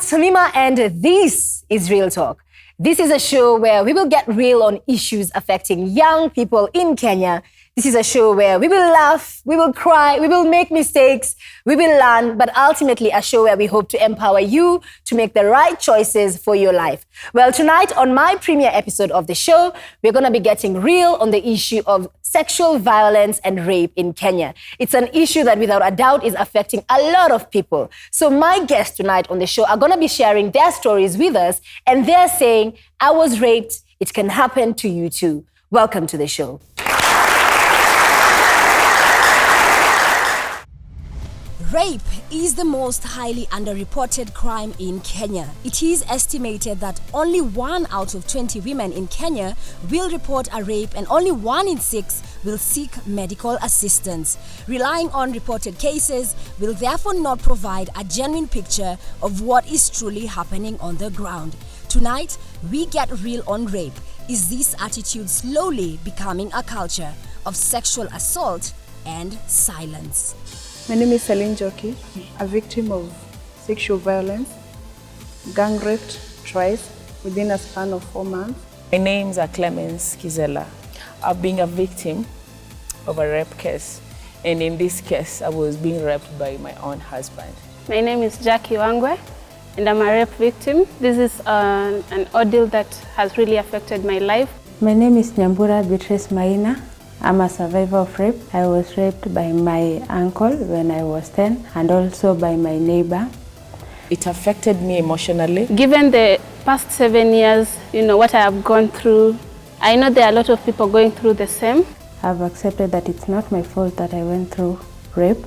it's Hamima and this is Real Talk. This is a show where we will get real on issues affecting young people in Kenya. This is a show where we will laugh, we will cry, we will make mistakes, we will learn, but ultimately a show where we hope to empower you to make the right choices for your life. Well, tonight on my premiere episode of the show, we're going to be getting real on the issue of sexual violence and rape in Kenya. It's an issue that without a doubt is affecting a lot of people. So my guests tonight on the show are going to be sharing their stories with us, and they're saying, I was raped, it can happen to you too. Welcome to the show. Rape is the most highly underreported crime in Kenya. It is estimated that only 1 out of 20 women in Kenya will report a rape and only 1 in 6 will seek medical assistance. Relying on reported cases will therefore not provide a genuine picture of what is truly happening on the ground. Tonight, we get real on rape. Is this attitude slowly becoming a culture of sexual assault and silence? My name is Celine Joki, a victim of sexual violence, gang raped twice within a span of 4 months. My name's Clemens Kizela. I've been a victim of a rape case, and in this case, I was being raped by my own husband. My name is Jackie Wangwe, and I'm a rape victim. This is an ordeal that has really affected my life. My name is Nyambura Beatrice Maina. I'm a survivor of rape. I was raped by my uncle when I was 10 and also by my neighbor. It affected me emotionally. Given the past 7 years, what I have gone through, I know there are a lot of people going through the same. I've accepted that it's not my fault that I went through rape,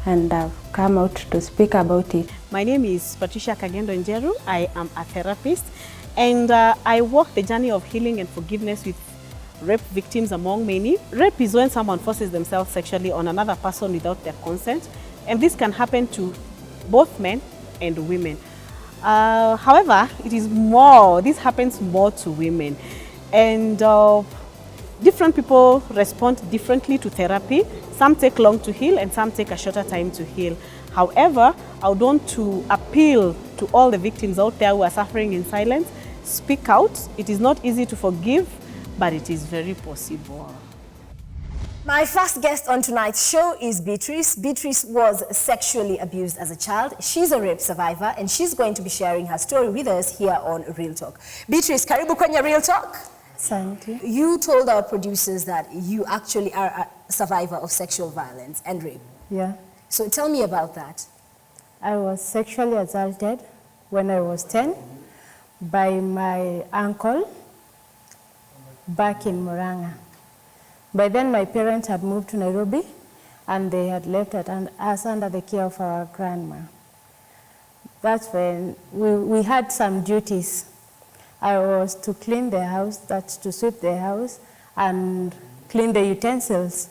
and I've come out to speak about it. My name is Patricia Kagendo Njeru. I am a therapist, and I walk the journey of healing and forgiveness with rape victims among many. Rape is when someone forces themselves sexually on another person without their consent, and this can happen to both men and women. However, this happens more to women, and different people respond differently to therapy. Some take long to heal and some take a shorter time to heal. However, I would want to appeal to all the victims out there who are suffering in silence. Speak out. It is not easy to forgive, but it is very possible. My first guest on tonight's show is Beatrice. Beatrice was sexually abused as a child. She's a rape survivor, and she's going to be sharing her story with us here on Real Talk. Beatrice, karibu kwenye Real Talk. Santi. You told our producers that you actually are a survivor of sexual violence and rape. Yeah. So tell me about that. I was sexually assaulted when I was 10 by my uncle back in Murang'a. By then my parents had moved to Nairobi and they had left us under the care of our grandma. That's when we had some duties. I was to clean the house, that's to sweep the house and clean the utensils.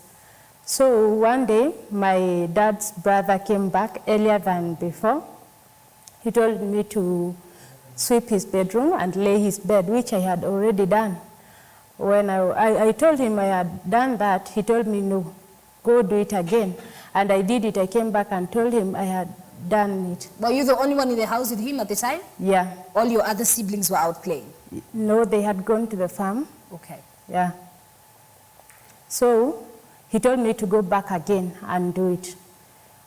So one day my dad's brother came back earlier than before. He told me to sweep his bedroom and lay his bed, which I had already done. When I told him I had done that, he told me, no, go do it again. And I did it. I came back and told him I had done it. Were you the only one in the house with him at the time? Yeah. All your other siblings were out playing? No, they had gone to the farm. Okay. Yeah. So he told me to go back again and do it.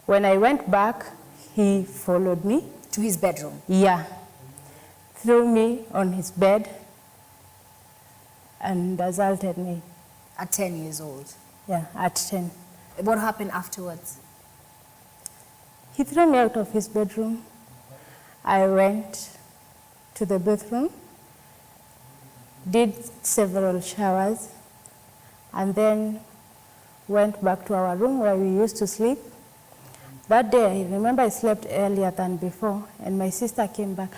When I went back, he followed me. To his bedroom? Yeah. Threw me on his bed and assaulted me. At 10 years old? Yeah, at 10. What happened afterwards? He threw me out of his bedroom. I went to the bathroom, did several showers, and then went back to our room where we used to sleep. That day, I remember I slept earlier than before, and my sister came back.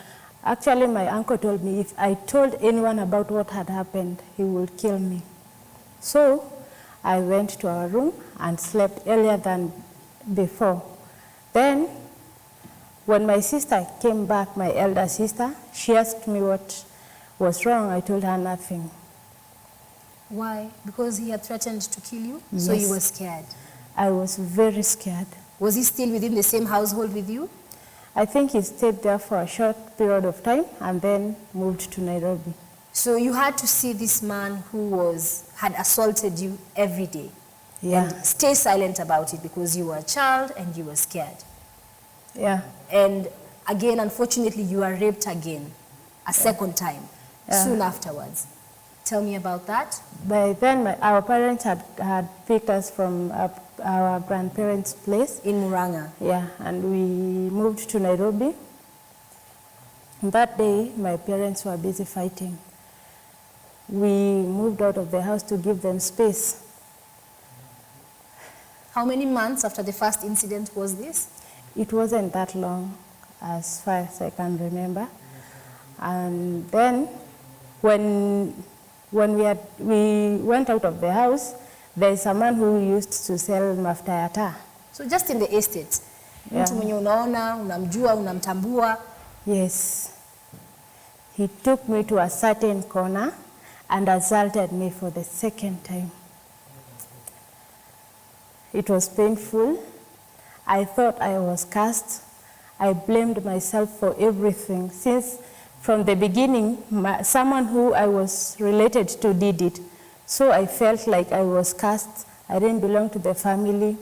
Actually, my uncle told me if I told anyone about what had happened, he would kill me. So I went to our room and slept earlier than before. Then, when my sister came back, my elder sister, she asked me what was wrong. I told her nothing. Why? Because he had threatened to kill you? Yes. So you were scared? I was very scared. Was he still within the same household with you? I think he stayed there for a short period of time and then moved to Nairobi. So you had to see this man who had assaulted you every day. Yeah. And stay silent about it because you were a child and you were scared. Yeah. And again, unfortunately, you are raped again, a second time, soon afterwards. Tell me about that. By then, our parents had picked us from our grandparents' place. In Murang'a. Yeah, and we moved to Nairobi. That day, my parents were busy fighting. We moved out of the house to give them space. How many months after the first incident was this? It wasn't that long, as far as I can remember. And then, when we went out of the house, there's a man who used to sell mafuta ya taa. So just in the estate, Yeah. mtu mwenye unaona, unamjua, unamtambua. Yes. He took me to a certain corner and assaulted me for the second time. It was painful. I thought I was cursed. I blamed myself for everything. Since from the beginning, someone who I was related to did it. So I felt like I was cursed. I didn't belong to the family.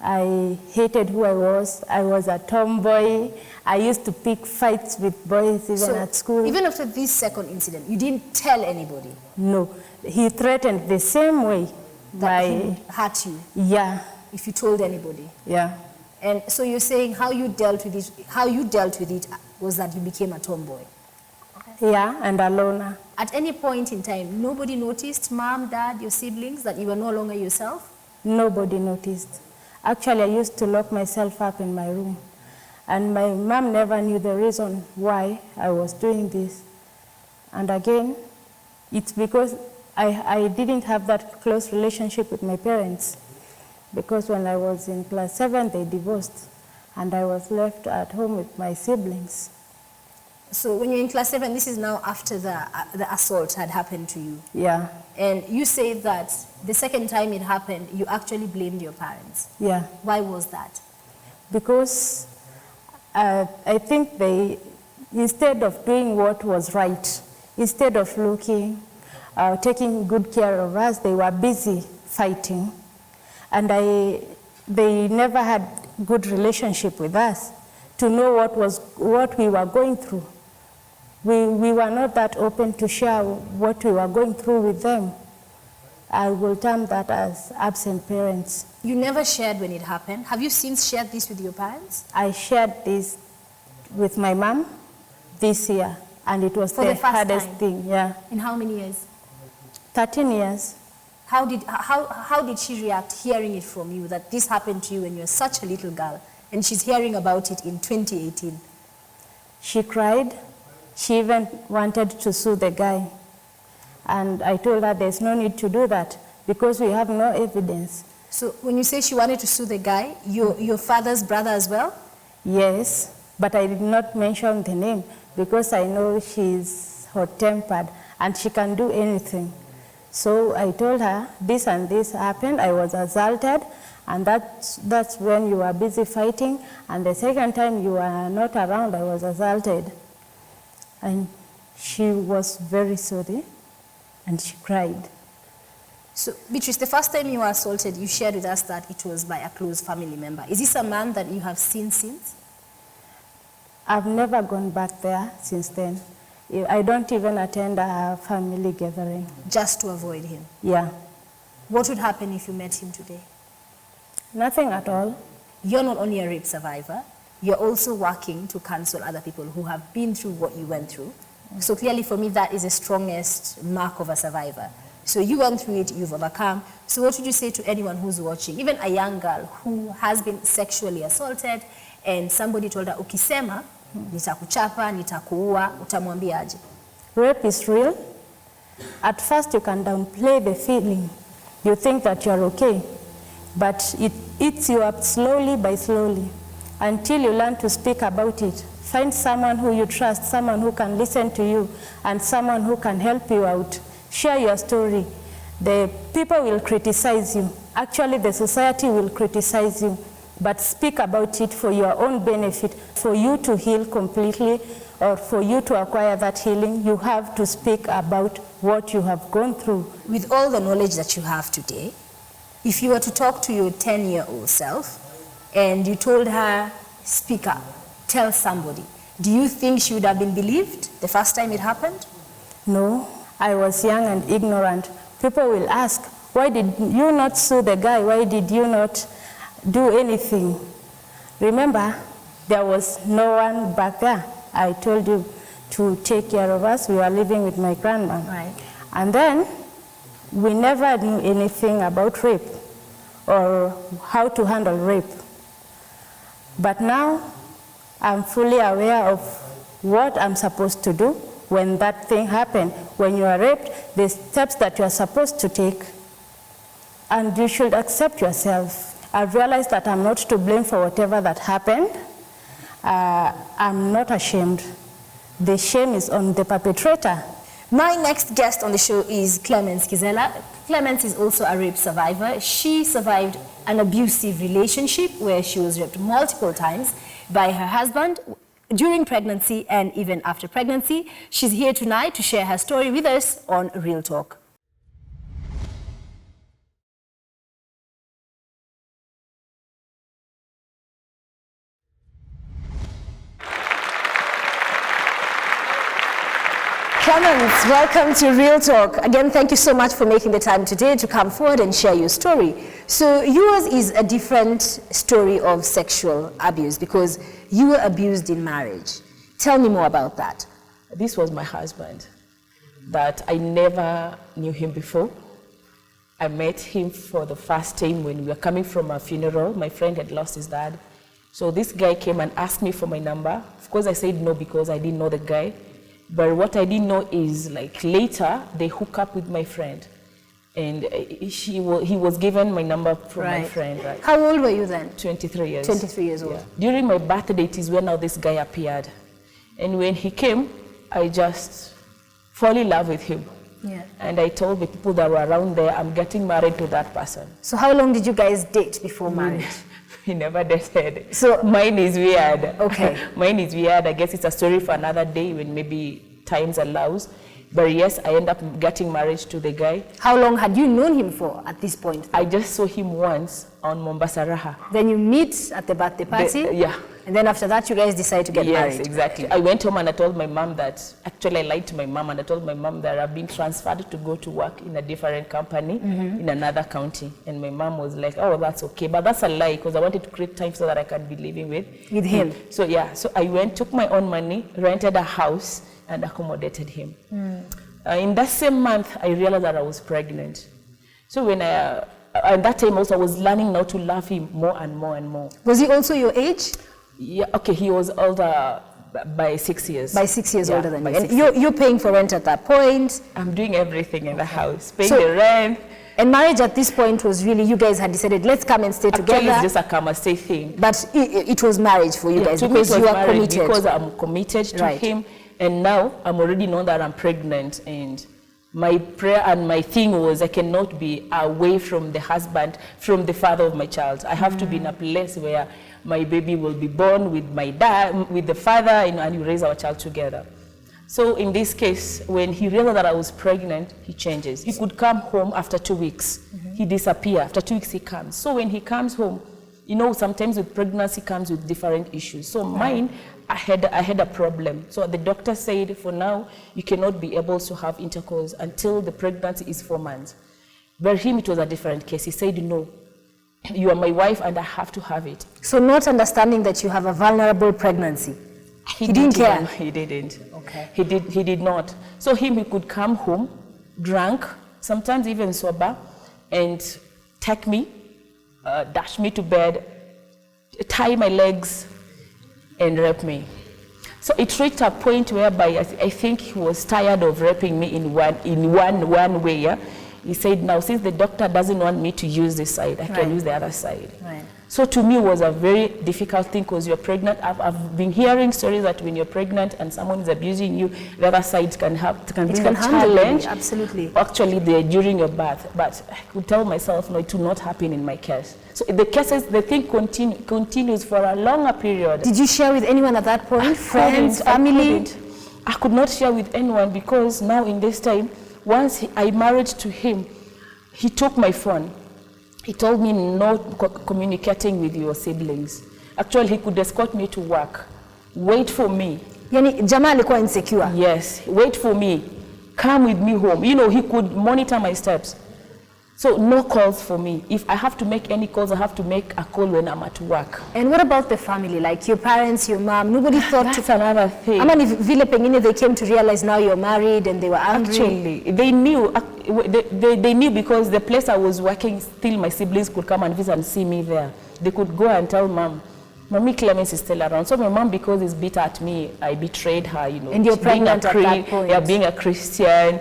I hated who I was. I was a tomboy. I used to pick fights with boys even at school. Even after this second incident, you didn't tell anybody? No. He threatened the same way. That he hurt you? Yeah. If you told anybody? Yeah. And so you're saying how you dealt with it was that you became a tomboy? Yeah, and a loner. At any point in time, nobody noticed, mom, dad, your siblings, that you were no longer yourself? Nobody noticed. Actually, I used to lock myself up in my room. And my mom never knew the reason why I was doing this. And again, it's because I didn't have that close relationship with my parents. Because when I was in class 7, they divorced. And I was left at home with my siblings. So when you're in class 7, this is now after the assault had happened to you. Yeah. And you say that the second time it happened, you actually blamed your parents. Yeah. Why was that? Because I think they, instead of doing what was right, instead of looking, taking good care of us, they were busy fighting. And they never had good relationship with us to know what we were going through. We were not that open to share what we were going through with them. I will term that as absent parents. You never shared when it happened. Have you since shared this with your parents? I shared this with my mom this year, and it was For the first hardest time? thing. Yeah. In how many years? 13 years. How did she react hearing it from you that this happened to you when you were such a little girl and she's hearing about it in 2018? She cried. She even wanted to sue the guy. And I told her there's no need to do that because we have no evidence. So when you say she wanted to sue the guy, your father's brother as well? Yes, but I did not mention the name because I know she's hot-tempered and she can do anything. So I told her this and this happened, I was assaulted, and that's when you were busy fighting, and the second time you were not around, I was assaulted. And she was very sorry, and she cried. So, Beatrice, the first time you were assaulted, you shared with us that it was by a close family member. Is this a man that you have seen since? I've never gone back there since then. I don't even attend a family gathering. Just to avoid him? Yeah. What would happen if you met him today? Nothing at all. You're not only a rape survivor, you're also working to counsel other people who have been through what you went through. So clearly for me, that is the strongest mark of a survivor. So you went through it, you've overcome. So what would you say to anyone who's watching, even a young girl who has been sexually assaulted and somebody told her, ukisema, nitakuchapa, nitakuua, utamwambiaje? Rape is real. At first you can downplay the feeling. You think that you're okay, but it eats you up slowly by slowly until you learn to speak about it. Find someone who you trust, someone who can listen to you, and someone who can help you out. Share your story. The people will criticize you. Actually, the society will criticize you. but speak about it for your own benefit. For you to heal completely or for you to acquire that healing, you have to speak about what you have gone through. With all the knowledge that you have today, if you were to talk to your 10-year-old self and you told her, speak up, tell somebody, do you think she would have been believed the first time it happened? No, I was young and ignorant. People will ask, why did you not sue the guy? Why did you not do anything? Remember, there was no one back there. I told you to take care of us. We were living with my grandma. Right. And then we never knew anything about rape or how to handle rape. But now I'm fully aware of what I'm supposed to do when that thing happened. When you are raped, the steps that you are supposed to take, and you should accept yourself. I've realized that I'm not to blame for whatever that happened. I'm not ashamed. The shame is on the perpetrator. My next guest on the show is Clemence Kizela. Clemence is also a rape survivor. She survived an abusive relationship where she was raped multiple times by her husband during pregnancy and even after pregnancy. She's here tonight to share her story with us on Real Talk. Clemence, welcome to Real Talk. Again, thank you so much for making the time today to come forward and share your story. So yours is a different story of sexual abuse because you were abused in marriage. Tell me more about that. This was my husband, that I never knew him before. I met him for the first time when we were coming from a funeral. My friend had lost his dad. So this guy came and asked me for my number. Of course, I said no because I didn't know the guy. But what I didn't know is, like, later they hook up with my friend, and he was given my number from my friend. Right? How old were you then? 23 years. 23 years old. Yeah. During my birthday, it is when now this guy appeared, and when he came, I just fell in love with him. Yeah. And I told the people that were around there, I'm getting married to that person. So how long did you guys date before marriage? We never dated. So mine is weird. Okay. Mine is weird. I guess it's a story for another day when maybe times allows. But yes, I end up getting married to the guy. How long had you known him for at this point? I just saw him once on Mombasa Raha. Then you meet at the birthday party? Yeah. And then after that, you guys decide to get married? Yes, exactly. I went home and I told my mom that, actually I lied to my mom and I told my mom that I've been transferred to go to work in a different company in another county. And my mom was like, oh, that's okay. But that's a lie because I wanted to create time so that I can be living with him. So yeah, so I went, took my own money, rented a house and accommodated him. In that same month, I realized that I was pregnant. So when at that time also, I was learning now to love him more and more and more. Was he also your age? Yeah, okay, he was older by 6 years. By 6 years older than you. And 6 years. you're paying for rent at that point? I'm doing everything in the house, paying the rent. And marriage at this point was really, you guys had decided, let's come and stay together. Actually, it's just a come and stay thing. But it was marriage for you guys because you are committed. Because I'm committed to him. And now I'm already know that I'm pregnant, and my prayer and my thing was I cannot be away from the husband, from the father of my child. I have to be in a place where my baby will be born with my dad, with the father, and we raise our child together. So in this case, when he realized that I was pregnant, he changes. He could come home after 2 weeks. He disappears. After 2 weeks, he comes. So when he comes home, you know, sometimes with pregnancy comes with different issues. So mine, I had a problem. So the doctor said, for now, you cannot be able to have intercourse until the pregnancy is 4 months. But him, it was a different case. He said, no, you are my wife and I have to have it. So not understanding that you have a vulnerable pregnancy. He didn't care? He didn't. Okay. He did not. So he could come home, drunk, sometimes even sober, and take me, dash me to bed, tie my legs, and rape me. So it reached a point whereby I think he was tired of raping me in one way. Yeah? He said, now since the doctor doesn't want me to use this side, I can use the other side. Right. So to me, it was a very difficult thing because you're pregnant. I've been hearing stories that when you're pregnant and someone is abusing you, the other side can bring a challenge. Absolutely. Actually, during your birth. But I could tell myself, no, it will not happen in my case. So the thing continues for a longer period. Did you share with anyone at that point? Friends, family? I could not share with anyone because now in this time, once I married to him, he took my phone. He told me not communicating with your siblings. Actually, he could escort me to work. Wait for me. Yani jamaa alikuwa insecure. Yes, wait for me. Come with me home. You know, he could monitor my steps. So no calls for me. If I have to make any calls, I have to make a call when I'm at work. And what about the family? Like your parents, your mom? Nobody thought That's another thing. Ama ni vile pengine they came to realize now you're married and they were angry? Actually, they knew. They knew because the place I was working, still my siblings could come and visit and see me there. They could go and tell mom, Mommy Clemens is still around. So my mom, because he's bitter at me, I betrayed her, you know. And you're pregnant at that point. Yeah, being a Christian.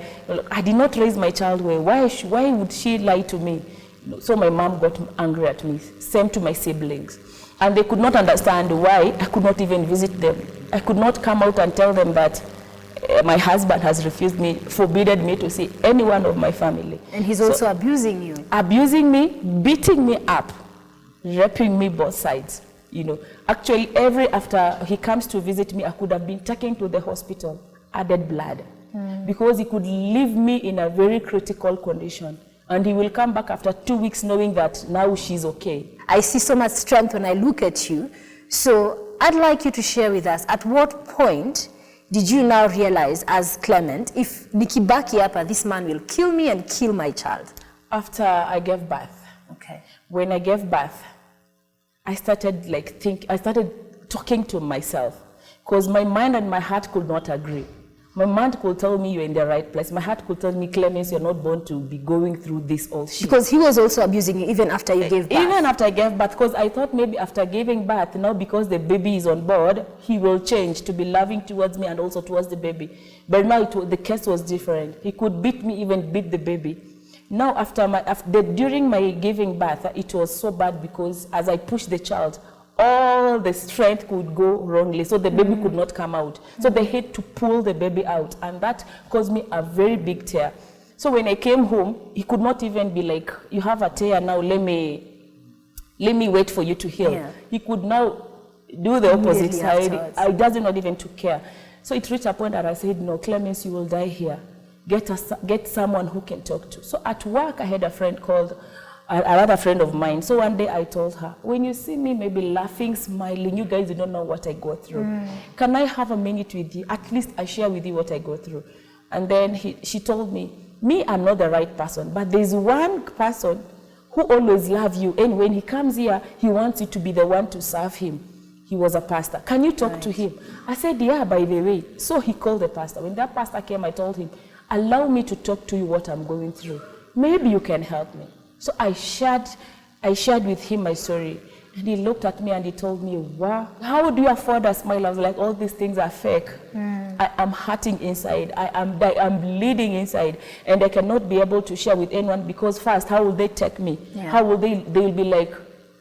I did not raise my child well. Why would she lie to me? So my mom got angry at me, same to my siblings. And they could not understand why I could not even visit them. I could not come out and tell them that my husband has forbidden me to see any one of my family. And he's also abusing you. Abusing me, beating me up, raping me both sides. You know, actually, after he comes to visit me, I could have been taken to the hospital, added blood, because he could leave me in a very critical condition. And he will come back after 2 weeks knowing that now she's okay. I see so much strength when I look at you. So I'd like you to share with us, at what point did you now realize as Clement, if nikibaki hapa, this man will kill me and kill my child? After I gave birth. Okay. When I gave birth, I started talking to myself because my mind and my heart could not agree. My mind could tell me you're in the right place. My heart could tell me, Clemens, you're not born to be going through this all shit. Because he was also abusing you even after you gave birth. Even after I gave birth, because I thought maybe after giving birth, now because the baby is on board, he will change to be loving towards me and also towards the baby. But now the case was different. He could beat me, even beat the baby. Now, during my giving birth, it was so bad because as I pushed the child, all the strength could go wrongly, so the baby could not come out. So they had to pull the baby out, and that caused me a very big tear. So when I came home, he could not even be like, you have a tear now, let me wait for you to heal. Yeah. He could now do the opposite side. I doesn't not even to care. So it reached a point that I said, no, Clemens, you will die here. Get someone who can talk to. So at work, I had a friend called, another friend of mine. So one day I told her, when you see me maybe laughing, smiling, you guys don't know what I go through. Can I have a minute with you? At least I share with you what I go through. And then she told me, I'm not the right person, but there's one person who always loves you. And when he comes here, he wants you to be the one to serve him. He was a pastor. Can you talk to him? I said, yeah, by the way. So he called the pastor. When that pastor came, I told him, allow me to talk to you what I'm going through. Maybe you can help me. So I shared with him my story. And he looked at me and he told me, wow, how do you afford a smile? I was like, all these things are fake. I am hurting inside. I'm bleeding inside. And I cannot be able to share with anyone because first, how will they take me? Yeah. How will they will be like,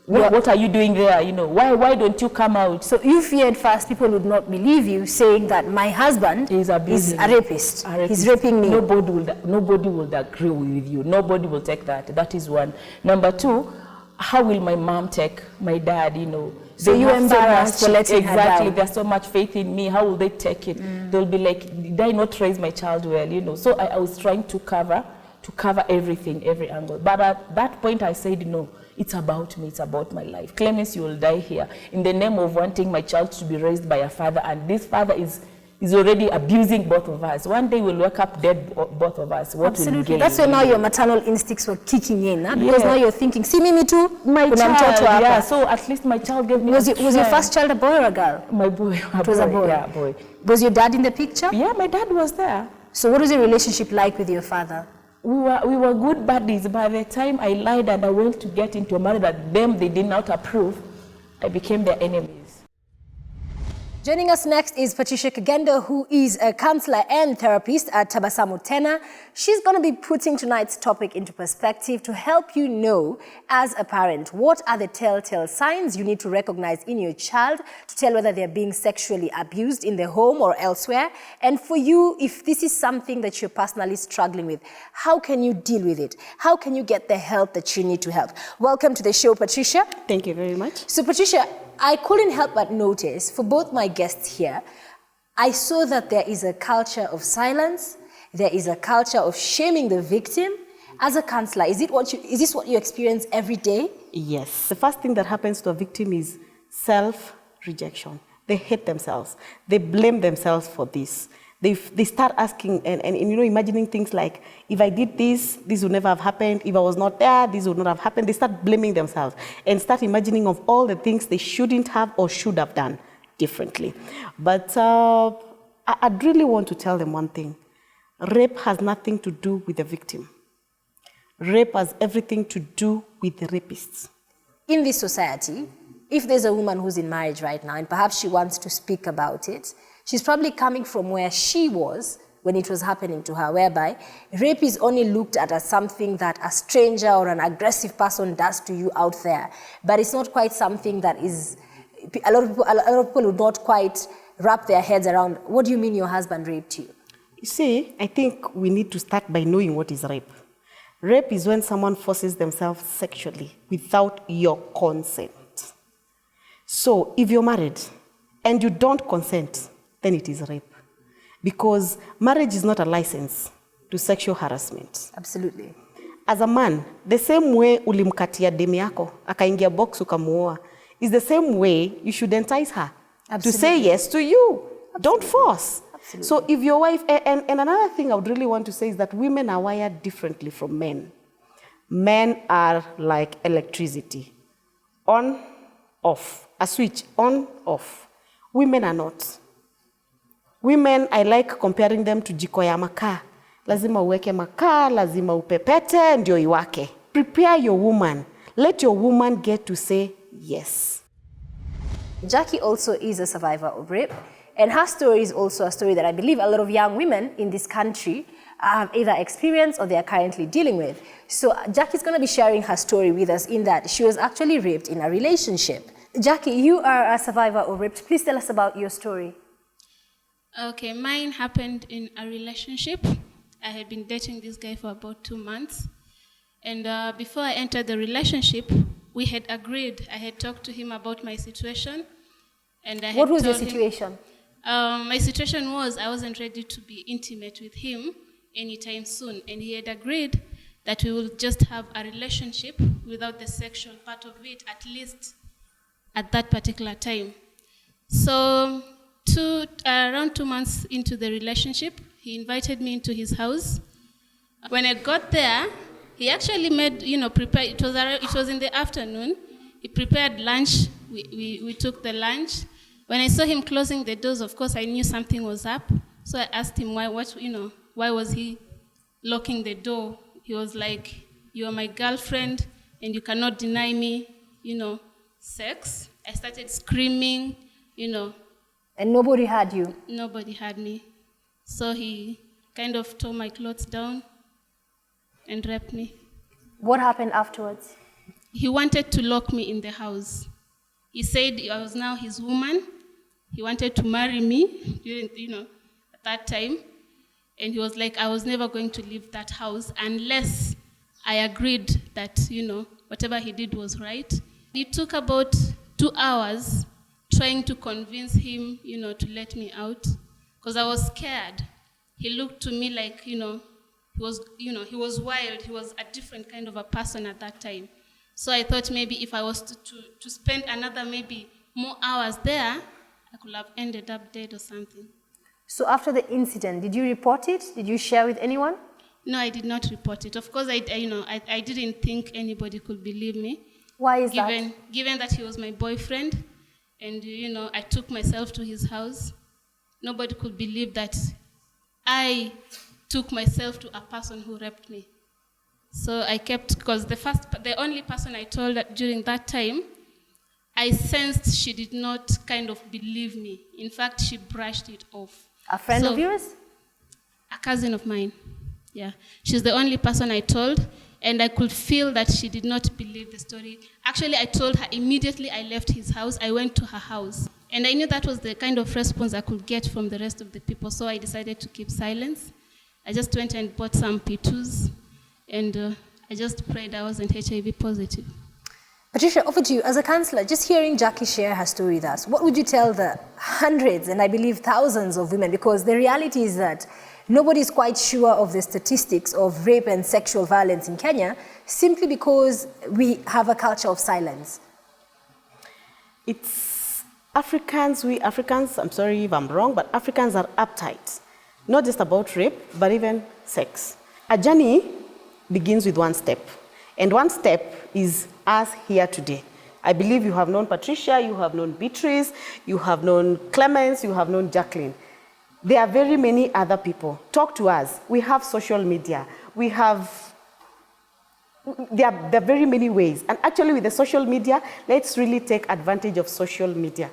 what are you doing there? You know, why don't you come out? So you feared first people would not believe you saying that my husband is a rapist. He's raping me. Nobody will agree with you. Nobody will take that. That is one. Number two, how will my mom take my dad, you know? So you embarrassed for letting her down. Exactly. There's so much faith in me. How will they take it? They'll be like, did I not raise my child well? You know. So I was trying to cover everything, every angle. But at that point I said, no. It's about me, it's about my life. Clemens, you will die here in the name of wanting my child to be raised by a father, and this father is already abusing both of us. One day we'll wake up dead, both of us. What will we gain? That's when now your maternal instincts were kicking in, huh? Because now you're thinking, see me too, my child, yeah, so at least my child gave me Was your first child a boy or a girl? My boy. It was a boy. Yeah, boy. Was your dad in the picture? Yeah, my dad was there. So what was your relationship like with your father? We were good buddies. By the time I lied and I went to get into a marriage that they did not approve, I became their enemies. Joining us next is Patricia Kagendo, who is a counselor and therapist at Tabasamu Tena. She's going to be putting tonight's topic into perspective to help you know, as a parent, what are the telltale signs you need to recognize in your child to tell whether they're being sexually abused in the home or elsewhere. And for you, if this is something that you're personally struggling with, how can you deal with it? How can you get the help that you need to help? Welcome to the show, Patricia. Thank you very much. So, Patricia, I couldn't help but notice, for both my guests here, I saw that there is a culture of silence, there is a culture of shaming the victim. As a counselor, is this what you experience every day? Yes. The first thing that happens to a victim is self-rejection. They hate themselves. They blame themselves for this. They start asking and imagining things like, if I did this, this would never have happened. If I was not there, this would not have happened. They start blaming themselves and start imagining of all the things they shouldn't have or should have done differently. But I'd really want to tell them one thing. Rape has nothing to do with the victim. Rape has everything to do with the rapists. In this society, if there's a woman who's in marriage right now and perhaps she wants to speak about it, she's probably coming from where she was when it was happening to her, whereby rape is only looked at as something that a stranger or an aggressive person does to you out there. But it's not quite something that is, a lot of people would not quite wrap their heads around. What do you mean your husband raped you? You see, I think we need to start by knowing what is rape. Rape is when someone forces themselves sexually without your consent. So if you're married and you don't consent, then it is rape. Because marriage is not a license to sexual harassment. Absolutely. As a man, the same way ulimkatia demu yako, akaingia box ukamuoa, is the same way you should entice her to say yes to you. Absolutely. Don't force. Absolutely. So if your wife, and another thing I would really want to say is that women are wired differently from men. Men are like electricity. On, off. A switch, on, off. Women are not. Women, I like comparing them to jiko ya makaa. Lazima uweke makaa, lazima upepete, ndio iwake. Prepare your woman. Let your woman get to say yes. Jackie also is a survivor of rape, and her story is also a story that I believe a lot of young women in this country have either experienced or they are currently dealing with. So Jackie's going to be sharing her story with us in that she was actually raped in a relationship. Jackie, you are a survivor of rape. Please tell us about your story. Okay, mine happened in a relationship. I had been dating this guy for about 2 months. And before I entered the relationship, we had agreed. I had talked to him about my situation. And I had What was your told him, situation? my situation was I wasn't ready to be intimate with him anytime soon. And he had agreed that we will just have a relationship without the sexual part of it, at least at that particular time. So around 2 months into the relationship, he invited me into his house. When I got there, he actually made, prepare. It was in the afternoon. He prepared lunch. We took the lunch. When I saw him closing the doors, of course, I knew something was up. So I asked him why was he locking the door? He was like, "You are my girlfriend, and you cannot deny me, sex." I started screaming, And nobody had you? Nobody had me. So he kind of tore my clothes down and raped me. What happened afterwards? He wanted to lock me in the house. He said I was now his woman. He wanted to marry me during, at that time. And he was like, I was never going to leave that house unless I agreed that, whatever he did was right. It took about 2 hours trying to convince him, to let me out, because I was scared. He looked to me like, he was wild. He was a different kind of a person at that time. So I thought maybe if I was to spend another maybe more hours there, I could have ended up dead or something. So after the incident, did you report it? Did you share with anyone? No, I did not report it. Of course, I didn't think anybody could believe me. Why is that? Given that he was my boyfriend, and I took myself to his house, nobody could believe that I took myself to a person who raped me. So I kept, because the only person I told that during that time, I sensed she did not kind of believe me. In fact, she brushed it off. A friend of yours? A cousin of mine. Yeah. She's the only person I told, and I could feel that she did not believe the story. Actually, I told her immediately I left his house. I went to her house. And I knew that was the kind of response I could get from the rest of the people, so I decided to keep silence. I just went and bought some P2s, and I just prayed I wasn't HIV positive. Patricia, over to you. As a counselor, just hearing Jackie share her story with us, what would you tell the hundreds and I believe thousands of women? Because the reality is that nobody is quite sure of the statistics of rape and sexual violence in Kenya simply because we have a culture of silence. It's Africans, we Africans, I'm sorry if I'm wrong, but Africans are uptight. Not just about rape, but even sex. A journey begins with one step. And one step is us here today. I believe you have known Patricia, you have known Beatrice, you have known Clemens, you have known Jacqueline. There are very many other people. Talk to us. We have social media. There are very many ways. And actually with the social media, let's really take advantage of social media.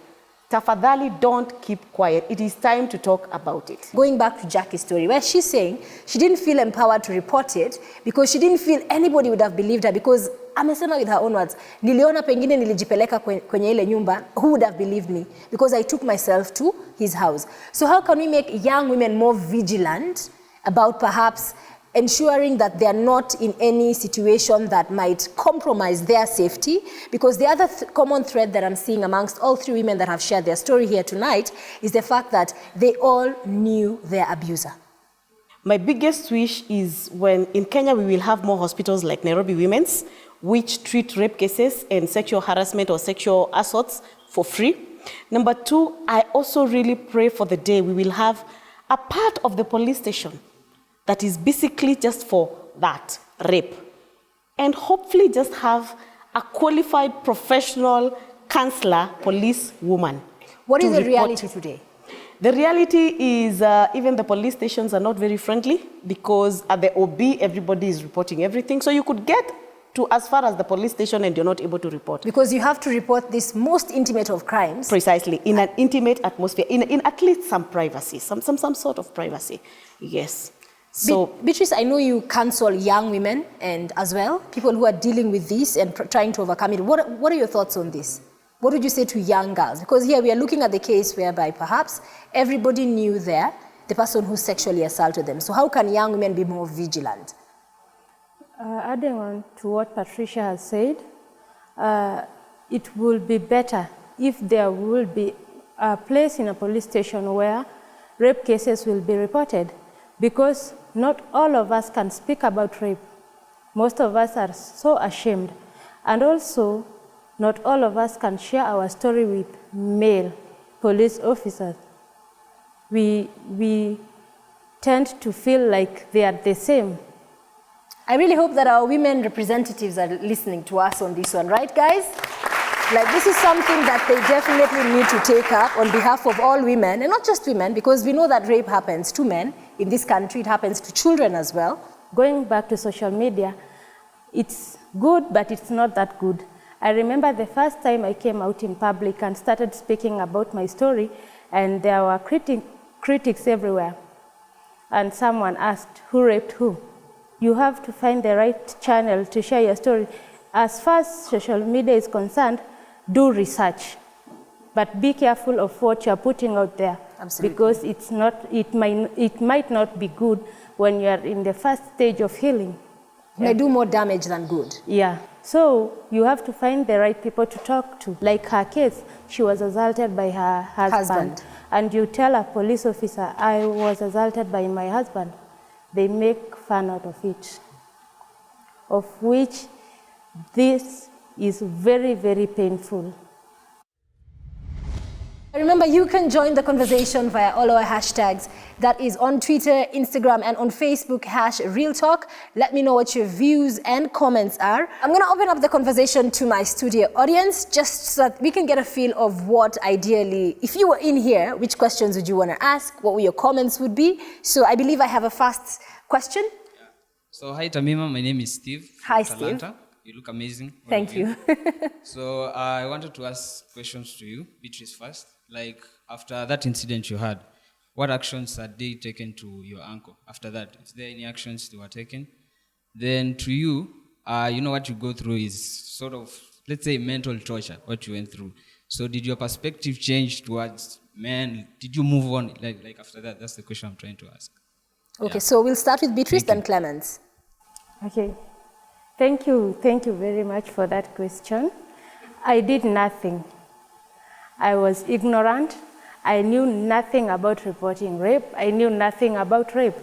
Tafadhali, don't keep quiet. It is time to talk about it. Going back to Jackie's story, where she's saying she didn't feel empowered to report it because she didn't feel anybody would have believed her, because amesema with her own words, niliona pengine nilijipeleka kwenye ile nyumba, who would have believed me? Because I took myself to his house. So how can we make young women more vigilant about perhaps ensuring that they are not in any situation that might compromise their safety? Because the other common thread that I'm seeing amongst all three women that have shared their story here tonight is the fact that they all knew their abuser. My biggest wish is when in Kenya we will have more hospitals like Nairobi Women's, which treat rape cases and sexual harassment or sexual assaults for free. Number two, I also really pray for the day we will have a part of the police station that is basically just for that, rape. And hopefully just have a qualified professional counselor, police woman. What is the reality today? The reality is even the police stations are not very friendly, because at the OB, everybody is reporting everything. So you could get to as far as the police station and you're not able to report. Because you have to report this most intimate of crimes. Precisely, in an intimate atmosphere, in at least some privacy, some sort of privacy, yes. So, Beatrice, I know you counsel young women and as well, people who are dealing with this and trying to overcome it. What are your thoughts on this? What would you say to young girls? Because here we are looking at the case whereby perhaps everybody knew the person who sexually assaulted them. So how can young women be more vigilant? Adding on to what Patricia has said, it will be better if there will be a place in a police station where rape cases will be reported, because not all of us can speak about rape. Most of us are so ashamed. And also, not all of us can share our story with male police officers. We tend to feel like they are the same. I really hope that our women representatives are listening to us on this one, right, guys? Like, this is something that they definitely need to take up on behalf of all women, and not just women, because we know that rape happens to men in this country, it happens to children as well. Going back to social media, it's good, but it's not that good. I remember the first time I came out in public and started speaking about my story, and there were critics everywhere. And someone asked, who raped who? You have to find the right channel to share your story. As far as social media is concerned, do research, but be careful of what you're putting out there. Absolutely. Because it might not be good when you're in the first stage of healing. It may do more damage than good. Yeah. So you have to find the right people to talk to. Like her case, she was assaulted by her husband. And you tell a police officer, I was assaulted by my husband. They make fun out of it, of which this is very, very painful. Remember, you can join the conversation via all our hashtags. That is on Twitter, Instagram, and on Facebook, #RealTalk. Let me know what your views and comments are. I'm going to open up the conversation to my studio audience, just so that we can get a feel of what ideally, if you were in here, which questions would you want to ask, what your comments would be. So I believe I have a first question. So hi Tamima, my name is Steve. Hi, Talanta. You look amazing. Thank you. So I wanted to ask questions to you, Beatrice first. Like, after that incident you had, what actions had they taken to your uncle after that? Is there any actions they were taken? Then to you, you know what you go through is sort of, let's say, mental torture, what you went through. So did your perspective change towards men? Did you move on like after that? That's the question I'm trying to ask. Okay, so we'll start with Beatrice, then Clemens. Okay. Thank you very much for that question. I did nothing. I was ignorant. I knew nothing about reporting rape. I knew nothing about rape.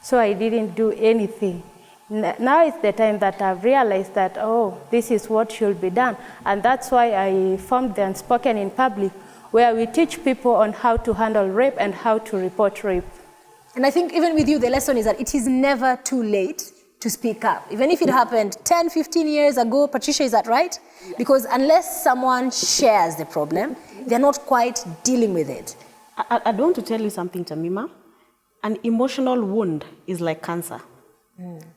So I didn't do anything. Now is the time that I've realized that, oh, this is what should be done. And that's why I formed the Unspoken in Public, where we teach people on how to handle rape and how to report rape. And I think even with you, the lesson is that it is never too late to speak up. Even if it happened 10, 15 years ago, Patricia, is that right? Because unless someone shares the problem, they're not quite dealing with it. I want to tell you something, Tamima. An emotional wound is like cancer.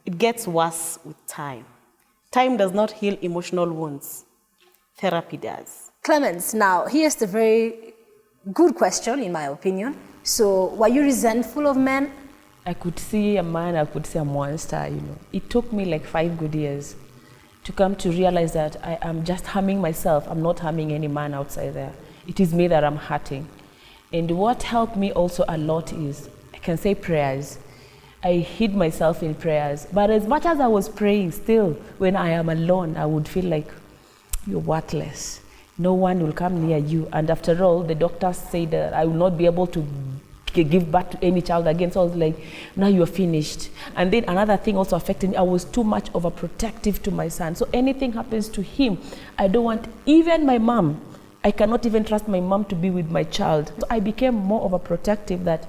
It gets worse with time. Time does not heal emotional wounds. Therapy does. Clemens, now here's the very good question, in my opinion. So, were you resentful of men? I could see a man, I could see a monster, you know. It took me like 5 good years to come to realize that I am just harming myself. I'm not harming any man outside there. It is me that I'm hurting. And what helped me also a lot is, I can say prayers. I hid myself in prayers. But as much as I was praying, still, when I am alone, I would feel like, you're worthless. No one will come near you. And after all, the doctors say that I will not be able to give birth to any child again. So I was like, now you're finished. And then another thing also affected me, I was too much overprotective to my son. So anything happens to him, I don't want, even my mom, I cannot even trust my mom to be with my child. So I became more overprotective that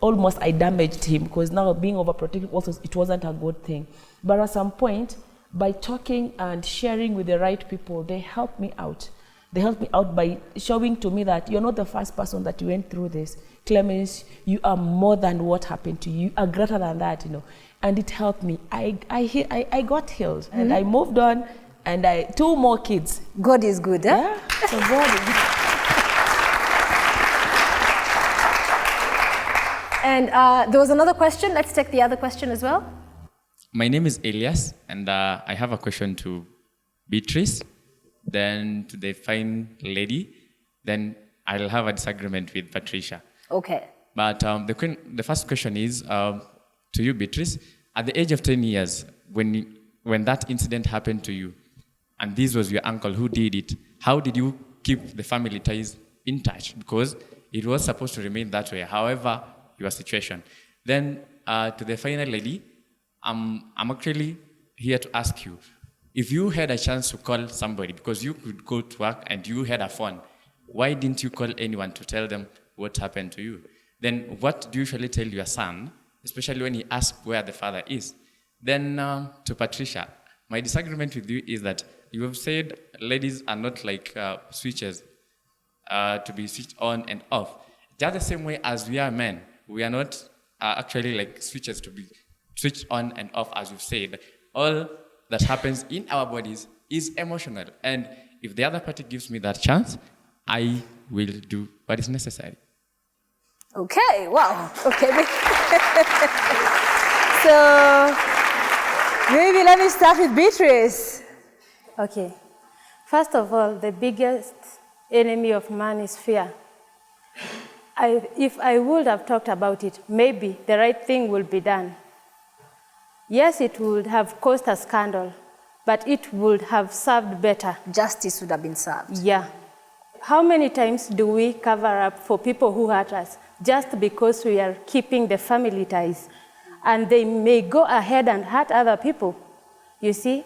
almost I damaged him, because now being overprotective also, it wasn't a good thing. But at some point, by talking and sharing with the right people, they helped me out. They helped me out by showing to me that you're not the first person that went through this. Clemens, you are more than what happened to you. You are greater than that, you know. And it helped me. I got healed, and I moved on, and 2 more kids. God is good, eh? Yeah, so God is good. And there was another question. Let's take the other question as well. My name is Elias, and I have a question to Beatrice, then to the fine lady, then I'll have a disagreement with Patricia. Okay. But the first question is to you, Beatrice. At the age of 10 years, when that incident happened to you, and this was your uncle who did it, how did you keep the family ties in touch? Because it was supposed to remain that way. However, your situation. Then to the final lady, I'm actually here to ask you, if you had a chance to call somebody, because you could go to work and you had a phone, why didn't you call anyone to tell them what happened to you? Then what do you usually tell your son, especially when he asks where the father is? Then to Patricia, my disagreement with you is that you have said ladies are not like switches to be switched on and off. Just the same way as we are men, we are not actually like switches to be switched on and off, as you've said. All that happens in our bodies is emotional. And if the other party gives me that chance, I will do what is necessary. Okay, wow. Okay. So maybe let me start with Beatrice. Okay. First of all, the biggest enemy of man is fear. If I would have talked about it, maybe the right thing will be done. Yes, it would have caused a scandal, but it would have served better. Justice would have been served. Yeah. How many times do we cover up for people who hurt us just because we are keeping the family ties? And they may go ahead and hurt other people, you see?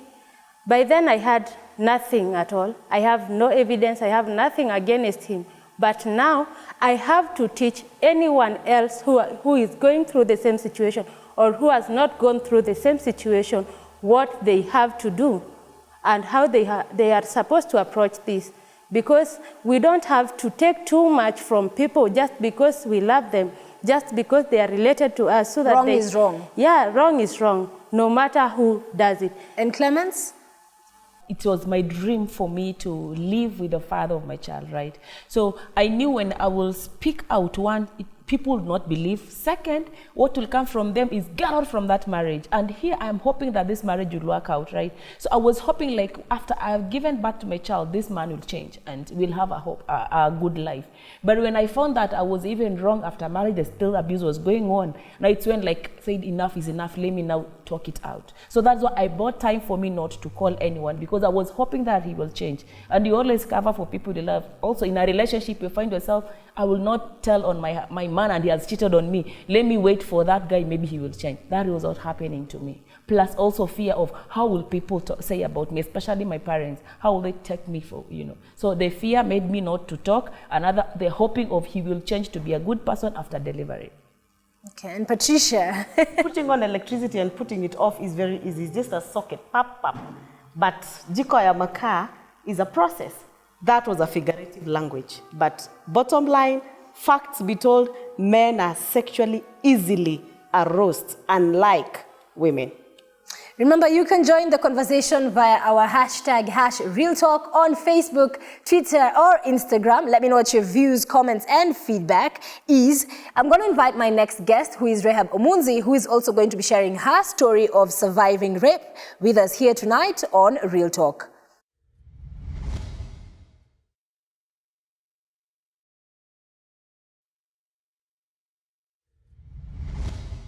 By then I had nothing at all. I have no evidence. I have nothing against him. But now I have to teach anyone else who is going through the same situation or who has not gone through the same situation what they have to do and how they are supposed to approach this. Because we don't have to take too much from people just because we love them, just because they are related to us. So that wrong is wrong. Yeah, wrong is wrong, no matter who does it. And Clemens? It was my dream for me to live with the father of my child, right? So I knew when I will speak out, one, people will not believe. Second, what will come from them is get out from that marriage. And here I'm hoping that this marriage will work out, right? So I was hoping, like, after I've given birth to my child, this man will change and we'll have a good life. But when I found that I was even wrong after marriage, the still abuse was going on. Now it's when, like, said enough is enough, let me now talk it out. So that's why I bought time for me not to call anyone, because I was hoping that he will change. And you always cover for people you love. Also in a relationship, you find yourself, I will not tell on my man and he has cheated on me. Let me wait for that guy, maybe he will change. That was not happening to me. Plus also fear of how will people say about me, especially my parents. How will they take me for, So the fear made me not to talk. The hoping of he will change to be a good person after delivery. Okay, and Patricia. Putting on electricity and putting it off is very easy. It's just a socket, pop, pop. But jiko ya makaa is a process. That was a figurative language. But bottom line, facts be told, men are sexually easily aroused, unlike women. Remember, you can join the conversation via our hashtag #RealTalk on Facebook, Twitter, or Instagram. Let me know what your views, comments, and feedback is. I'm going to invite my next guest, who is Rehab Omunzi, who is also going to be sharing her story of surviving rape with us here tonight on Real Talk.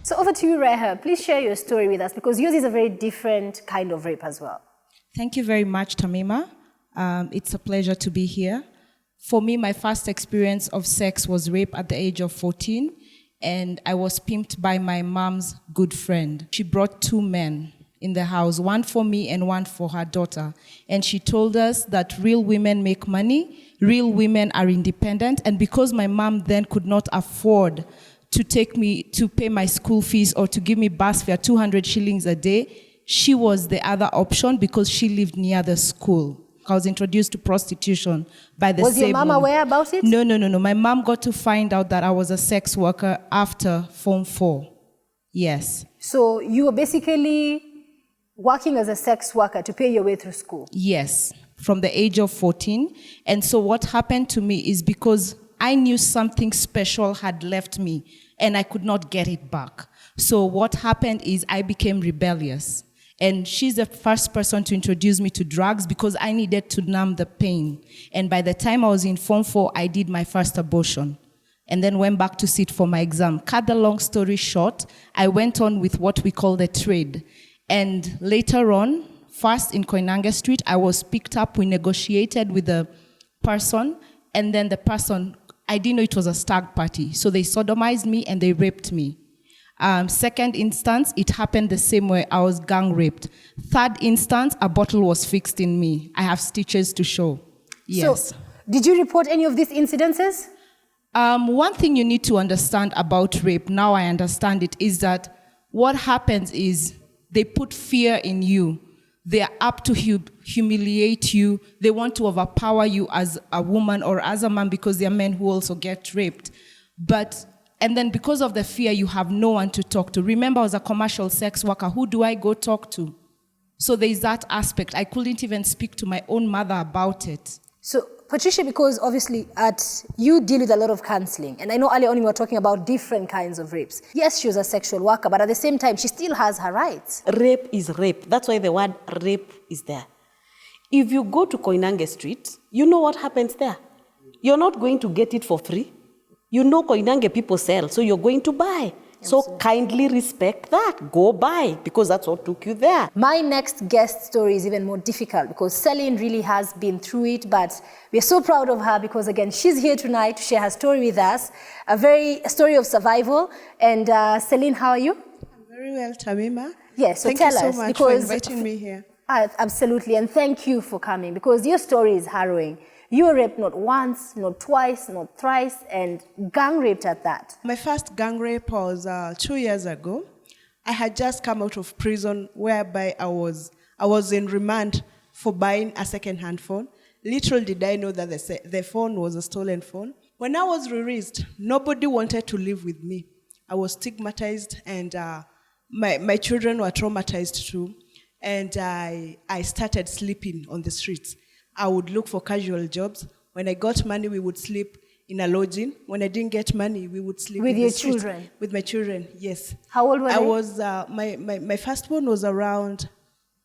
So over to you, Reha. Please share your story with us, because yours is a very different kind of rape as well. Thank you very much, Tamima. It's a pleasure to be here. For me, my first experience of sex was rape at the age of 14, and I was pimped by my mom's good friend. She brought 2 men in the house, one for me and one for her daughter. And she told us that real women make money, real women are independent, and because my mom then could not afford to take me to pay my school fees or to give me bus fare, 200 shillings a day, she was the other option because she lived near the school. I was introduced to prostitution by the same Was your mom aware about it? No. My mom got to find out that I was a sex worker after Form 4. Yes. So you were basically working as a sex worker to pay your way through school? Yes, from the age of 14. And so what happened to me is because I knew something special had left me and I could not get it back. So what happened is I became rebellious. And she's the first person to introduce me to drugs because I needed to numb the pain. And by the time I was in Form 4, I did my first abortion and then went back to sit for my exam. Cut the long story short, I went on with what we call the trade. And later on, first in Koinange Street, I was picked up, we negotiated with the person, and then the person, I didn't know it was a stag party. So they sodomized me and they raped me. Second instance, it happened the same way. I was gang raped. Third instance, a bottle was fixed in me. I have stitches to show. Yes. So, did you report any of these incidences? One thing you need to understand about rape, now I understand it, is that what happens is they put fear in you. They are up to humiliate you. They want to overpower you as a woman or as a man because there are men who also get raped. And then because of the fear, you have no one to talk to. Remember, I was a commercial sex worker. Who do I go talk to? So there's that aspect. I couldn't even speak to my own mother about it. So, Patricia, because obviously you deal with a lot of counseling, and I know earlier on we were talking about different kinds of rapes. Yes, she was a sexual worker, but at the same time, she still has her rights. Rape is rape. That's why the word rape is there. If you go to Koinange Street, you know what happens there. You're not going to get it for free. You know Koinange people sell, so you're going to buy. So kindly respect that. Go buy, because that's what took you there. My next guest story is even more difficult because Celine really has been through it, but we're so proud of her because, again, she's here tonight to share her story with us, a story of survival. And Celine, how are you? I'm very well, Tamima. Yes, so thank tell you so us, much because for inviting me here. Absolutely, and thank you for coming because your story is harrowing. You were raped not once, not twice, not thrice, and gang raped at that. My first gang rape was 2 years ago. I had just come out of prison, whereby I was in remand for buying a second-hand phone. Little did I know that the phone was a stolen phone. When I was released, nobody wanted to live with me. I was stigmatized, and my children were traumatized too. and I started sleeping on the streets. I would look for casual jobs. When I got money, we would sleep in a lodging. When I didn't get money, we would sleep with in your the streets. children. With my children, yes. How old were I they? was my firstborn was around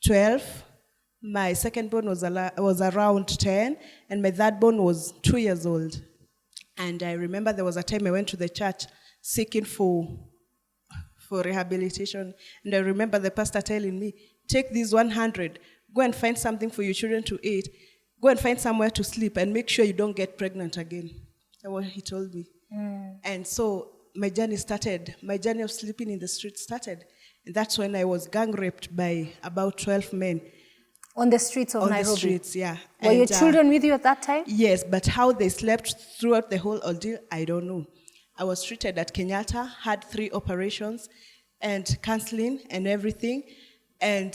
12. My secondborn was around 10, and my thirdborn was 2 years old. And I remember there was a time I went to the church seeking for rehabilitation, and I remember the pastor telling me, take these 100, go and find something for your children to eat, go and find somewhere to sleep, and make sure you don't get pregnant again. That's what he told me. And so my journey started. My journey of sleeping in the street started. And that's when I was gang raped by about 12 men. On the streets of Nairobi? On the streets, yeah. Were your children with you at that time? Yes, but how they slept throughout the whole ordeal, I don't know. I was treated at Kenyatta, had 3 operations, and counseling and everything. And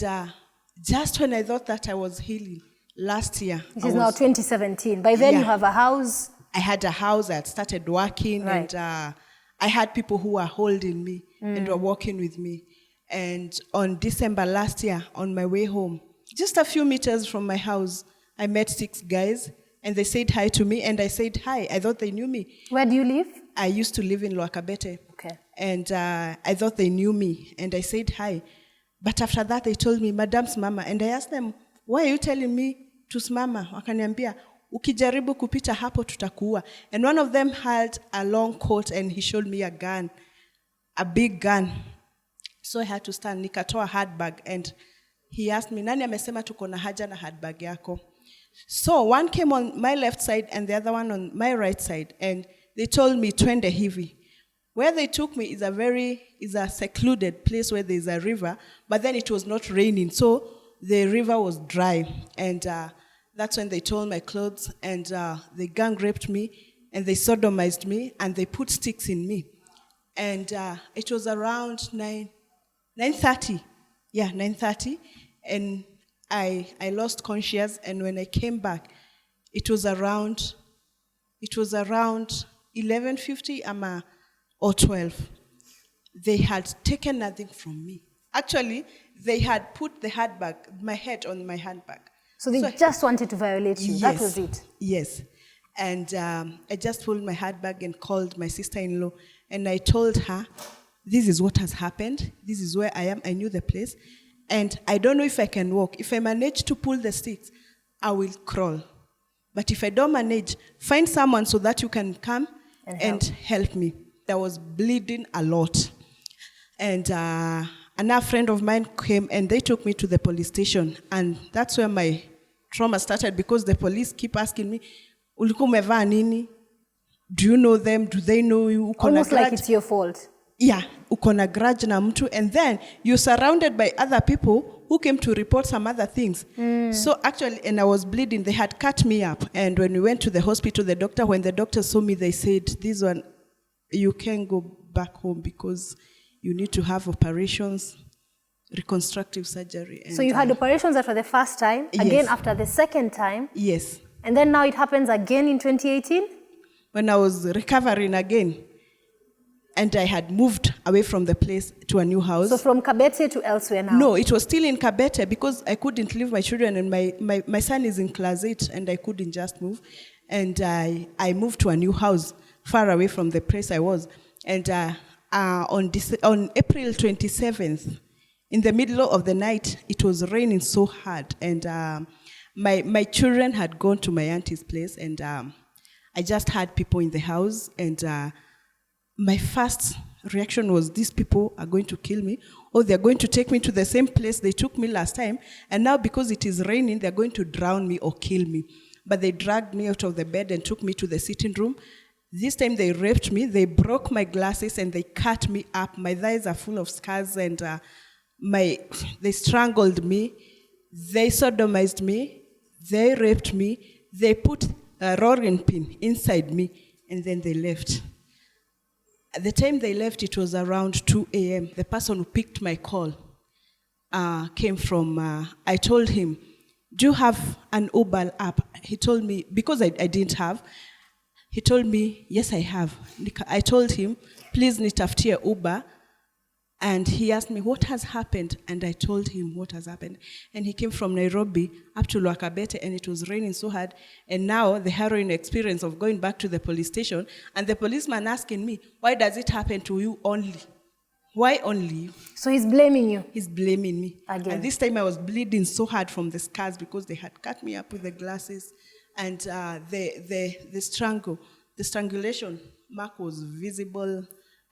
just when I thought that I was healing, last year. This is now 2017. By then you have a house. I had a house, I had started working, and I had people who were holding me and were working with me. And on December last year, on my way home, just a few meters from my house, I met 6 guys, and they said hi to me, and I said hi. I thought they knew me. Where do you live? I used to live in Luakabete. Okay. And I thought they knew me, and I said hi. But after that, they told me, Madam Smama, and I asked them, why are you telling me to smama? Wakaniambia, ukijaribu kupita hapo tutakuua. And one of them had a long coat, and he showed me a gun, a big gun. So I had to stand. Nikatoa handbag, and he asked me, nani amesema tuko na haja na handbag yako? So one came on my left side and the other one on my right side, and they told me, twende hivi. Where they took me is a secluded place where there's a river, but then it was not raining, so the river was dry. And that's when they tore my clothes, and they gang raped me, and they sodomized me, and they put sticks in me. And it was around 9:30. Yeah, 9:30. And I lost conscious, and when I came back, it was around 11:50 or 12. They had taken nothing from me. Actually, they had put my head on my handbag. So they just wanted to violate you. Yes, that was it. Yes. And I just pulled my handbag and called my sister-in-law, and I told her, this is what has happened. This is where I am. I knew the place. And I don't know if I can walk. If I manage to pull the sticks, I will crawl. But if I don't manage, find someone so that you can come and help me. I was bleeding a lot. And another friend of mine came, and they took me to the police station. And that's where my trauma started, because the police keep asking me, ulikuwa umevaa nini? Do you know them? Do they know you? Almost like it's your fault. Yeah, uko na grudge na mtu, and then you're surrounded by other people who came to report some other things. So actually, and I was bleeding, they had cut me up. And when we went to the hospital, when the doctor saw me, they said, this one, you can't go back home because you need to have operations, reconstructive surgery. And so you had operations after the first time, again after the second time. Yes. And then now it happens again in 2018? When I was recovering again, and I had moved away from the place to a new house. So from Kabete to elsewhere now? No, it was still in Kabete because I couldn't leave my children, and my son is in class 8, and I couldn't just move. And I moved to a new house far away from the place I was. And on April 27th, in the middle of the night, it was raining so hard. And my children had gone to my auntie's place, and I just had people in the house, and my first reaction was, these people are going to kill me, or they're going to take me to the same place they took me last time, and now because it is raining, they're going to drown me or kill me. But they dragged me out of the bed and took me to the sitting room. This time they raped me, they broke my glasses, and they cut me up. My thighs are full of scars, and they strangled me, they sodomized me, they raped me, they put a rolling pin inside me, and then they left. At the time they left, it was around 2 a.m. The person who picked my call came from, I told him, do you have an Uber app? He told me, because I didn't have, he told me, yes, I have. I told him, please nitafutie Uber, And he asked me, what has happened? And I told him what has happened. And he came from Nairobi up to Lwakabete, and it was raining so hard. And now the harrowing experience of going back to the police station, and the policeman asking me, why does it happen to you only? Why only? So he's blaming you? He's blaming me. Again. And this time I was bleeding so hard from the scars because they had cut me up with the glasses. And the strangulation mark was visible.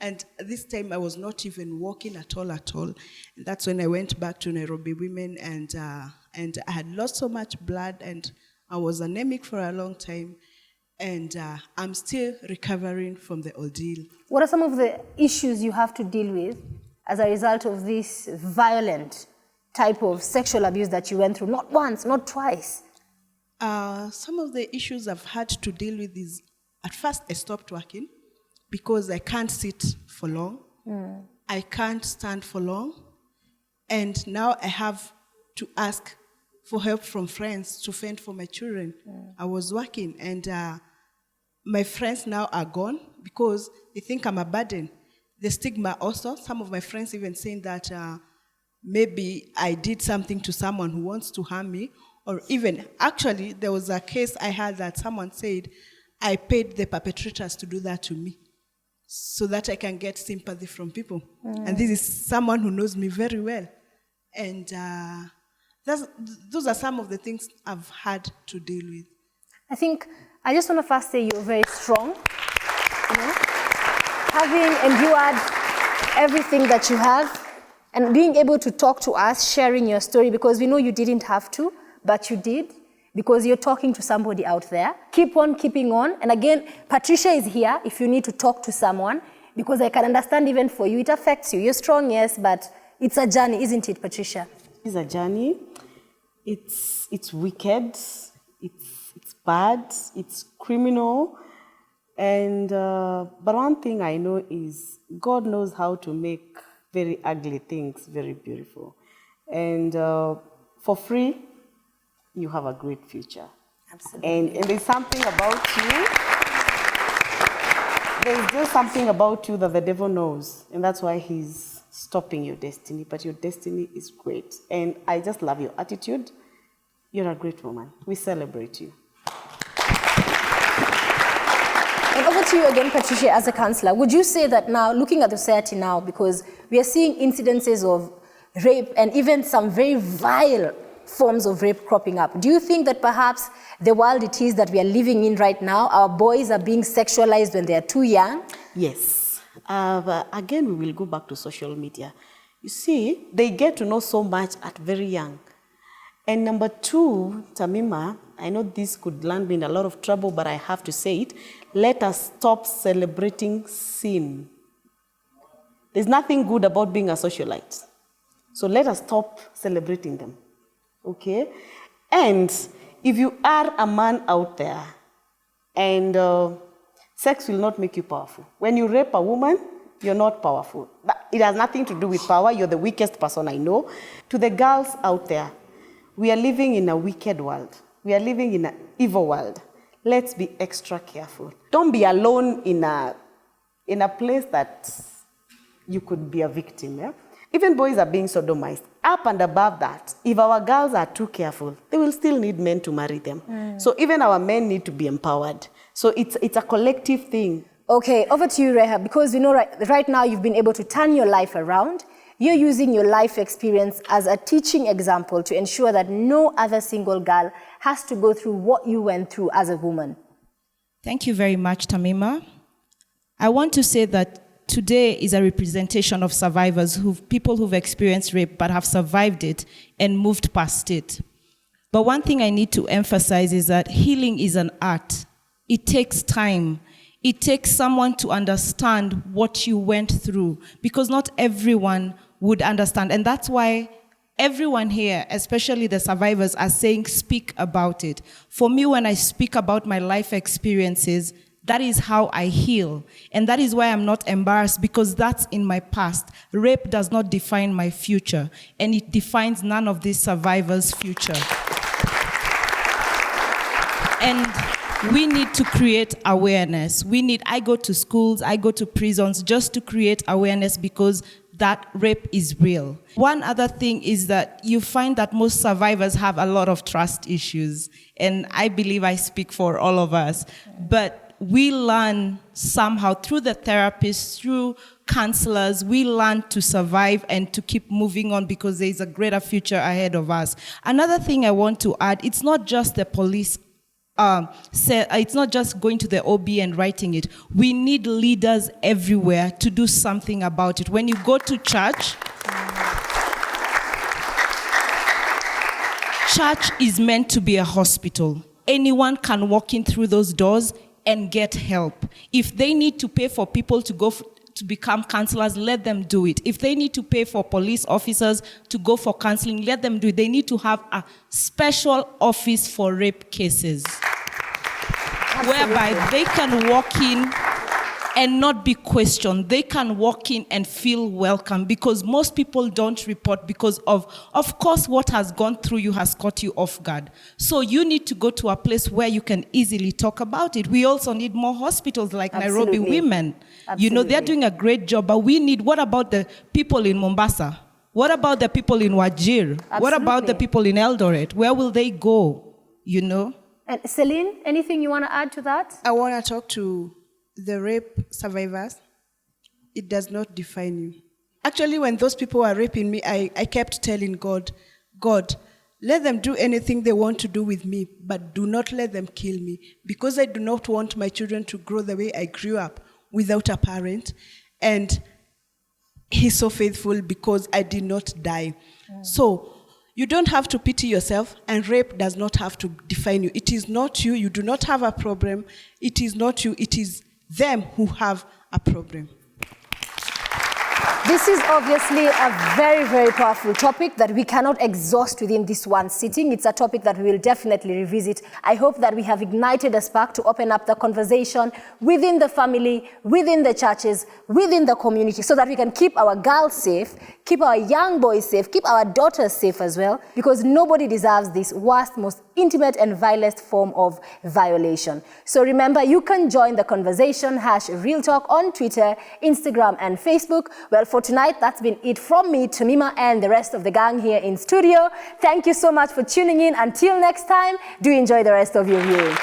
And this time I was not even walking at all. And that's when I went back to Nairobi Women, and I had lost so much blood, and I was anemic for a long time. And I'm still recovering from the ordeal. What are some of the issues you have to deal with as a result of this violent type of sexual abuse that you went through? Not once, not twice. Some of the issues I've had to deal with is, at first I stopped working because I can't sit for long. I can't stand for long. And now I have to ask for help from friends to fend for my children. I was working, and my friends now are gone because they think I'm a burden. The stigma also, some of my friends even saying that maybe I did something to someone who wants to harm me, or even, actually, there was a case I had that someone said I paid the perpetrators to do that to me so that I can get sympathy from people. And this is someone who knows me very well. And those are some of the things I've had to deal with. I think I just want to first say you're very strong. You know? Having endured everything that you have and being able to talk to us, sharing your story, because we know you didn't have to, but you did, because you're talking to somebody out there. Keep on keeping on. And again, Patricia is here if you need to talk to someone, because I can understand even for you, it affects you. You're strong, yes, but it's a journey, isn't it, Patricia? It's a journey. It's wicked. It's bad. It's criminal. And but one thing I know is God knows how to make very ugly things very beautiful. And for free, you have a great future. Absolutely. And there's something about you. There's just something about you that the devil knows, and that's why he's stopping your destiny. But your destiny is great, and I just love your attitude. You're a great woman. We celebrate you. And over to you again, Patricia, as a counselor. Would you say that now, looking at the society now, because we are seeing incidences of rape and even some very vile forms of rape cropping up, do you think that perhaps the world it is that we are living in right now, our boys are being sexualized when they are too young? Yes. But again, we will go back to social media. You see, they get to know so much at very young. And number two, Tamima, I know this could land me in a lot of trouble, but I have to say it. Let us stop celebrating sin. There's nothing good about being a socialite. So let us stop celebrating them. Okay? And if you are a man out there, and sex will not make you powerful. When you rape a woman, you're not powerful. But it has nothing to do with power. You're the weakest person I know. To the girls out there, we are living in a wicked world. We are living in an evil world. Let's be extra careful. Don't be alone in a place that you could be a victim. Yeah? Even boys are being sodomized. Up and above that, if our girls are too careful, they will still need men to marry them. So even our men need to be empowered. So it's a collective thing. Okay, over to you, Reha, because we know right now you've been able to turn your life around. You're using your life experience as a teaching example to ensure that no other single girl has to go through what you went through as a woman. Thank you very much, Tamima. I want to say that today is a representation of survivors, people who've experienced rape but have survived it and moved past it. But one thing I need to emphasize is that healing is an art. It takes time. It takes someone to understand what you went through, because not everyone would understand. And that's why everyone here, especially the survivors, are saying, speak about it. For me, when I speak about my life experiences, that is how I heal. And that is why I'm not embarrassed, because that's in my past. Rape does not define my future, and it defines none of these survivors' future. And we need to create awareness. I go to schools, I go to prisons just to create awareness, because that rape is real. One other thing is that you find that most survivors have a lot of trust issues, and I believe I speak for all of us. But we learn somehow through the therapists, through counselors, we learn to survive and to keep moving on because there is a greater future ahead of us. Another thing I want to add, it's not just the police. It's not just going to the OB and writing it. We need leaders everywhere to do something about it. When you go to church, church is meant to be a hospital. Anyone can walk in through those doors and get help. If they need to pay for people to go to become counselors, let them do it. If they need to pay for police officers to go for counseling, let them do it. They need to have a special office for rape cases. Absolutely. Whereby they can walk in and not be questioned. They can walk in and feel welcome, because most people don't report because of course, what has gone through you has caught you off guard. So you need to go to a place where you can easily talk about it. We also need more hospitals like Absolutely. Nairobi Women. Absolutely. You know, they're doing a great job, but what about the people in Mombasa? What about the people in Wajir? Absolutely. What about the people in Eldoret? Where will they go, you know? And Celine, anything you want to add to that? I want to talk to the rape survivors. It does not define you. Actually, when those people were raping me, I kept telling God, let them do anything they want to do with me, but do not let them kill me, because I do not want my children to grow the way I grew up, without a parent. And He's so faithful because I did not die. So you don't have to pity yourself, and rape does not have to define you. It is not you. You do not have a problem. It is not you. It is them who have a problem. This is obviously a very, very powerful topic that we cannot exhaust within this one sitting. It's a topic that we will definitely revisit. I hope that we have ignited a spark to open up the conversation within the family, within the churches, within the community, so that we can keep our girls safe, keep our young boys safe, keep our daughters safe as well, because nobody deserves this worst, most intimate and vilest form of violation. So remember, you can join the conversation, #RealTalk on Twitter, Instagram, and Facebook. Well, for tonight, that's been it from me, Tamima, and the rest of the gang here in studio. Thank you so much for tuning in. Until next time, do enjoy the rest of your viewing.